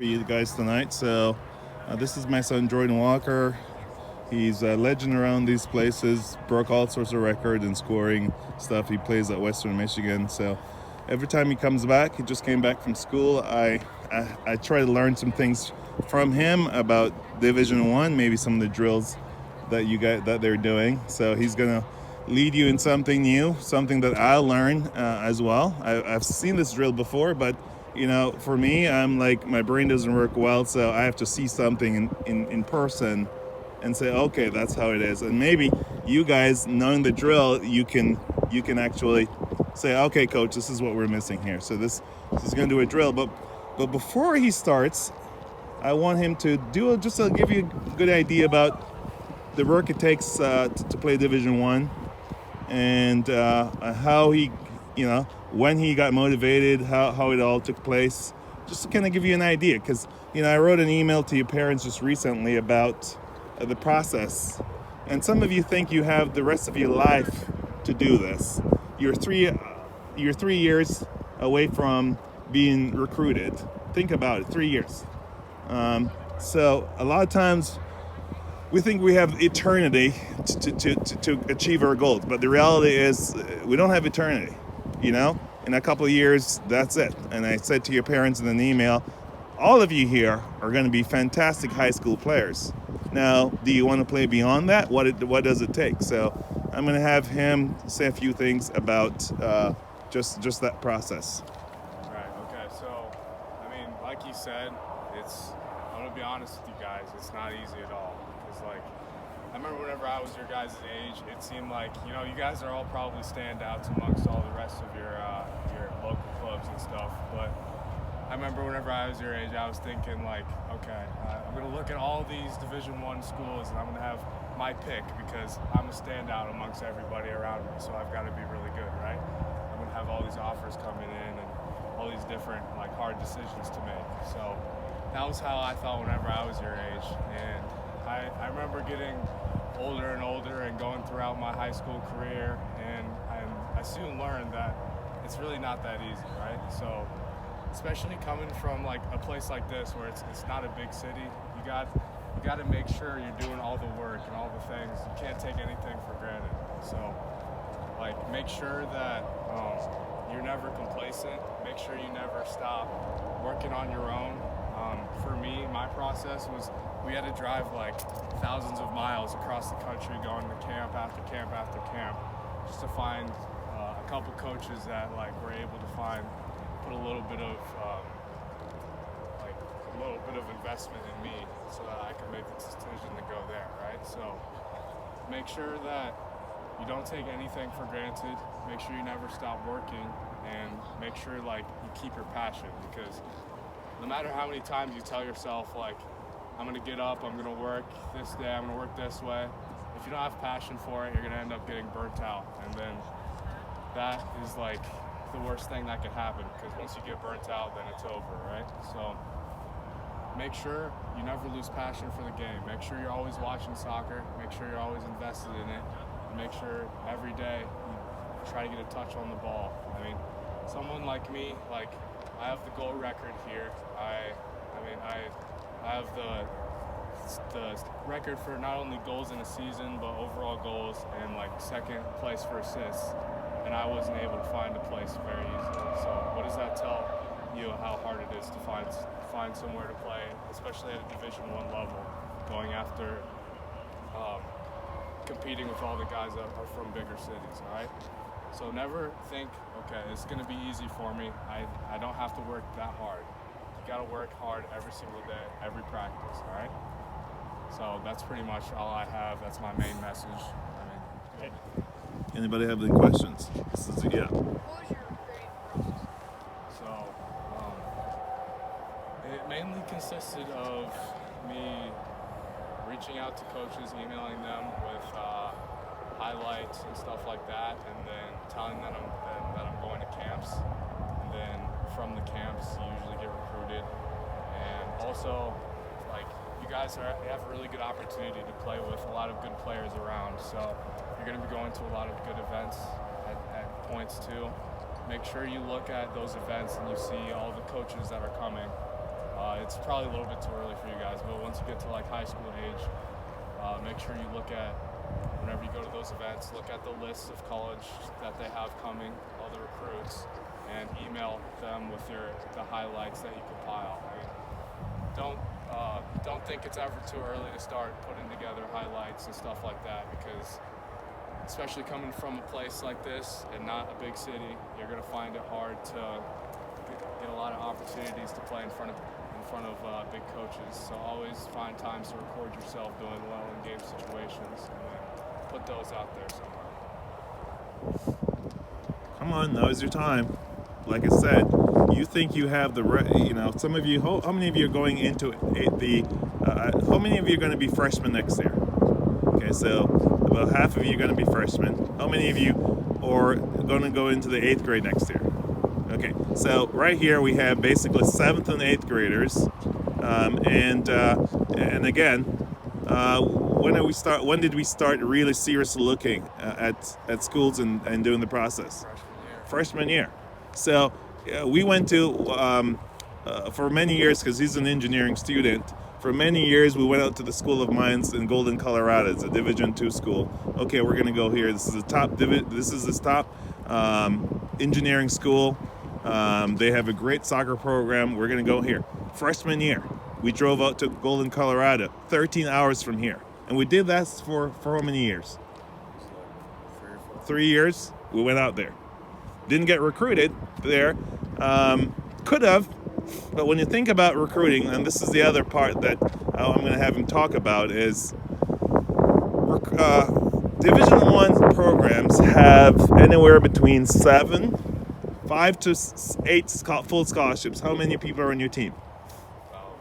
for you guys tonight. So, this is my son Jordan Walker. He's a legend around these places, broke all sorts of records and scoring stuff. He plays at Western Michigan. So, every time he comes back, he just came back from school. I try to learn some things from him about Division One, maybe some of the drills that they're doing. So he's gonna lead you in something new, something that I'll learn as well. I've seen this drill before, but for me, I'm like my brain doesn't work well, so I have to see something in person and say, okay, that's how it is. And maybe you guys, knowing the drill, you can actually say, okay, coach, this is what we're missing here. So this is going to do a drill, but before he starts, I want him to do just to give you a good idea about the work it takes to play Division One, and how he, when he got motivated, how it all took place, just to kind of give you an idea. Because I wrote an email to your parents just recently about the process, and some of you think you have the rest of your life to do this. You're 3 years away from being recruited. Think about it, 3 years. So a lot of times we think we have eternity to achieve our goals, but the reality is we don't have eternity. In a couple of years, that's it. And I said to your parents in an email, all of you here are going to be fantastic high school players. Now, do you want to play beyond that? What does it take? So I'm going to have him say a few things about just that process. Right, okay. So, like you said, I'm going to be honest with you guys, it's not easy at all. Because, I remember whenever I was your guys' age, it seemed like, you guys are all probably standouts amongst all the rest of your local clubs and stuff. But I remember whenever I was your age, I was thinking, okay, I'm going to look at all these Division I schools and I'm going to have my pick because I'm a standout amongst everybody around me. So I've got to be really good, right? I'm going to have all these offers coming in and all these different, hard decisions to make. So that was how I thought whenever I was your age. And I remember getting older and older and going throughout my high school career, and I soon learned that it's really not that easy, right? So, especially coming from a place like this where it's not a big city, you got to make sure you're doing all the work and all the things. You can't take anything for granted. So, make sure that you're never complacent. Make sure you never stop working on your own. For me, my process was we had to drive thousands of miles across the country, going to camp after camp after camp, just to find a couple coaches that were able to put a little bit of investment in me, so that I could make the decision to go there, right? So make sure that you don't take anything for granted. Make sure you never stop working, and make sure you keep your passion, because no matter how many times you tell yourself I'm going to get up, I'm going to work this day, I'm going to work this way, if you don't have passion for it, you're going to end up getting burnt out. And then that is the worst thing that could happen, because once you get burnt out, then it's over, right? So make sure you never lose passion for the game. Make sure you're always watching soccer. Make sure you're always invested in it. And make sure every day you try to get a touch on the ball. Someone like me, I have the goal record here. I have the record for not only goals in a season, but overall goals, and second place for assists. And I wasn't able to find a place very easily. So what does that tell you how hard it is to find somewhere to play, especially at a Division I level, going after competing with all the guys that are from bigger cities, all right? So never think, okay, it's going to be easy for me. I don't have to work that hard. You got to work hard every single day, every practice, all right? So that's pretty much all I have. That's my main message. Anybody have any questions? Yeah. What was your grading process? So it mainly consisted of me reaching out to coaches, emailing them with highlights and stuff like that, and then telling them that I'm going to camps. And then from the camps, you usually get recruited. And also, you guys have a really good opportunity to play with a lot of good players around. So you're going to be going to a lot of good events at points too. Make sure you look at those events and you see all the coaches that are coming. it's probably a little bit too early for you guys, but once you get to like high school age, make sure you look at, whenever you go to those events, look at the lists of college that they have coming, all the recruits, and email them with the highlights that you compile. I mean, don't think it's ever too early to start putting together highlights and stuff like that, because especially coming from a place like this and not a big city, you're going to find it hard to get a lot of opportunities to play in front of big coaches. So always find times to record yourself doing well in game situations and then put those out there somewhere. Come on, now's your time. Like I said, you think you have some of you, how many of you are going into how many of you are going to be freshmen next year? Okay, so about half of you are going to be freshmen. How many of you are going to go into the 8th grade next year? Okay, so right here we have basically 7th and 8th graders, and again, when did we start really seriously looking at schools and doing the process? Freshman year. So we went to for many years, because he's an engineering student. For many years, we went out to the School of Mines in Golden, Colorado. It's a Division II school. Okay, we're gonna go here. This is the top engineering school. They have a great soccer program. We're gonna go here. Freshman year, we drove out to Golden, Colorado, 13 hours from here, and we did that for how many years? 3 years. We went out there. Didn't get recruited there. Could have. But when you think about recruiting, and this is the other part that I'm going to have him talk about, is Division I programs have anywhere between 5 to 8 full scholarships. How many people are on your team? About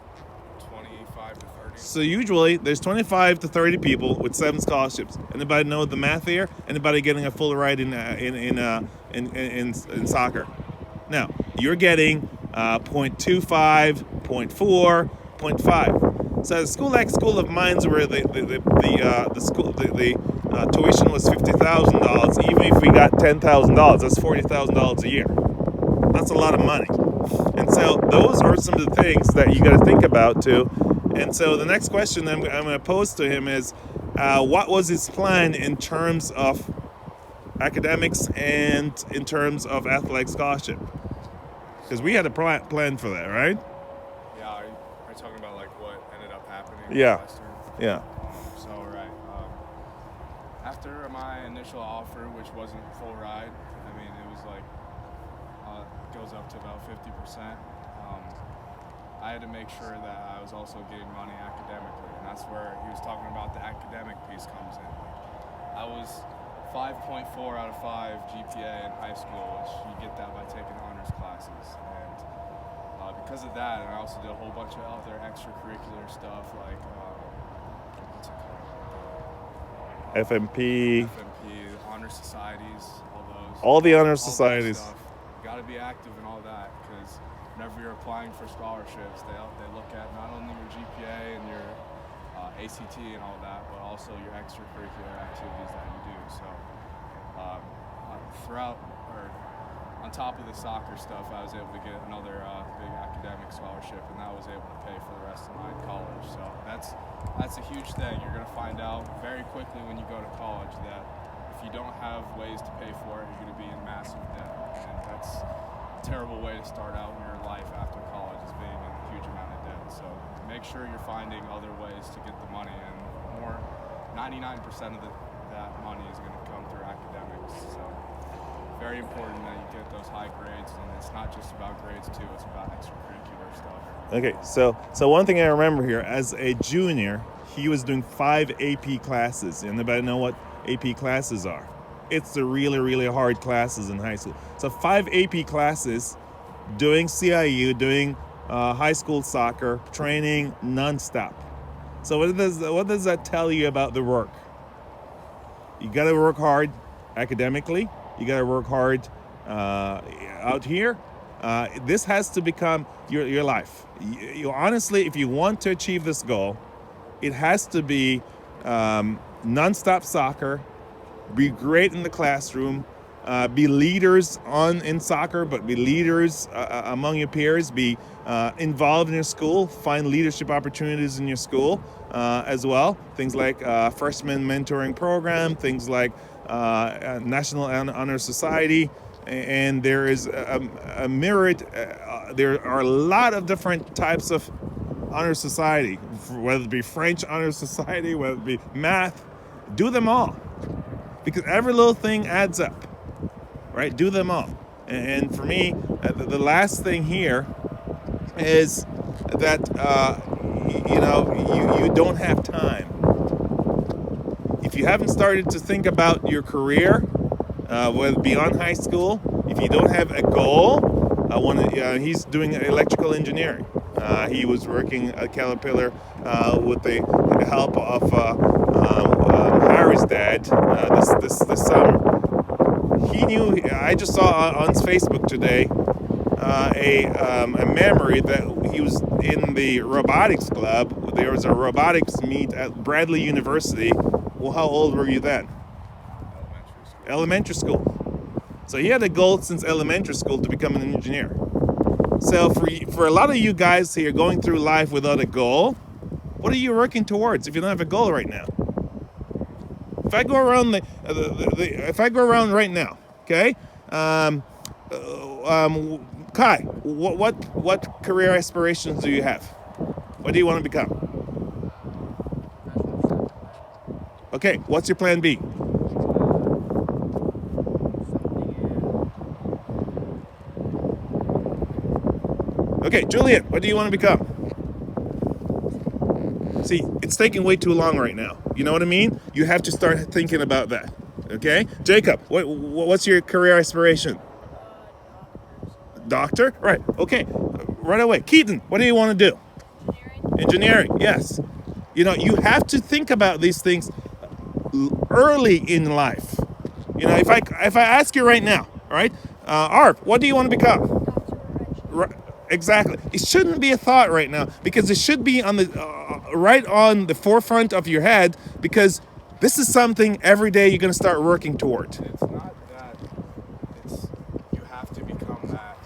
25 to 30. So usually there's 25 to 30 people with 7 scholarships. Anybody know the math here? Anybody getting a full ride in soccer? Now you're getting 0.25, 0.4, 0.5. So at a school like School of Mines, where the tuition was $50,000, even if we got $10,000, that's $40,000 a year. That's a lot of money. And so those are some of the things that you got to think about too. And so the next question I'm going to pose to him is, what was his plan in terms of academics and in terms of athletic scholarship? Because we had a plan for that, right? Yeah, are you talking about like what ended up happening? Yeah. Last year? Yeah. After my initial offer, which wasn't full ride, I mean, it was like, goes up to about 50%. I had to make sure that I was also getting money academically, and that's where he was talking about the academic piece comes in. I was 5.4 out of 5 GPA in high school, which you get that by taking honors classes. And because of that, and I also did a whole bunch of other extracurricular stuff like, what's it called? FMP, honor societies, all those. all the honor all societies. You got to be active in all that, because whenever you're applying for scholarships, they look at not only your GPA and your ACT and all that, but also your extracurricular activities that you do. So on top of the soccer stuff, I was able to get another big academic scholarship, and that was able to pay for the rest of my college. So that's a huge thing. You're going to find out very quickly when you go to college that if you don't have ways to pay for it, you're going to be in massive debt. And that's a terrible way to start out in your life after college, is being in a huge amount of debt. So make sure you're finding other ways to get the money, and 99% of that money is going to come through academics. So very important that you get those high grades, and it's not just about grades too, it's about extracurricular stuff. Okay, so one thing I remember here, as a junior, he was doing 5 AP classes. Anybody know what AP classes are? It's the really, really hard classes in high school. So 5 AP classes, doing CIU, doing high school soccer, training nonstop. So what does that tell you about the work? You got to work hard academically. You got to work hard out here. This has to become your life. You honestly, if you want to achieve this goal, it has to be nonstop soccer, be great in the classroom, be leaders in soccer, but be leaders among your peers. Be involved in your school. Find leadership opportunities in your school as well. Things like freshman mentoring program. Things like National Honor Society. And there is a myriad. There are a lot of different types of honor society, whether it be French honor society, whether it be math. Do them all, because every little thing adds up, right? Do them all. And for me, the last thing here is that you don't have time. If you haven't started to think about your career, whether beyond high school, if you don't have a goal, he's doing electrical engineering. He was working at Caterpillar with the help of Harry's dad this summer. He knew. I just saw on his Facebook today a memory that he was in the robotics club. There was a robotics meet at Bradley University. Well, how old were you then? Elementary school. So he had a goal since elementary school to become an engineer. So for a lot of you guys here going through life without a goal, what are you working towards if you don't have a goal right now? If I go around if I go around right now, okay, Kai, what career aspirations do you have? What do you want to become? Okay, what's your plan B? Okay, Julian, what do you want to become? See, it's taking way too long right now. You know what I mean? You have to start thinking about that. Okay? Jacob, what's your career aspiration? Doctor? Right. Okay. Right away. Keaton, what do you want to do? Engineering. Yes. You have to think about these things early in life. If I ask you right now, all right, Arp, what do you want to become? Exactly. It shouldn't be a thought right now, because it should be on the right on the forefront of your head, because this is something every day you're going to start working toward. It's not that. You have to become that.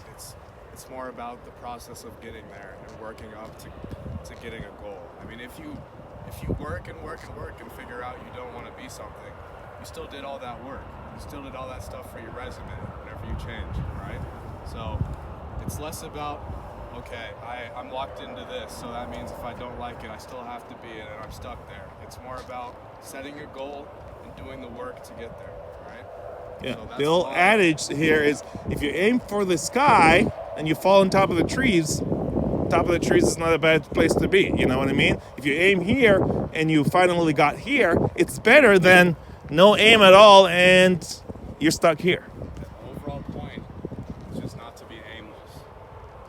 It's more about the process of getting there and working up to getting a goal. I mean, if you work and work and work and figure out you don't want to be something, you still did all that work. You still did all that stuff for your resume whenever you change, right? So it's less about, okay, I'm locked into this, so that means if I don't like it, I still have to be in it, and I'm stuck there. It's more about setting a goal and doing the work to get there, right? Yeah. So The old adage here is, if you aim for the sky and you fall on top of the trees is not a bad place to be. You know what I mean? If you aim here and you finally got here, it's better than no aim at all and you're stuck here. The overall point is just not to be aimless.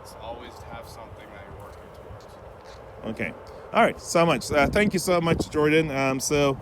It's always to have something that you're working towards. Okay. All right. So much. Thank you so much, Jordan. So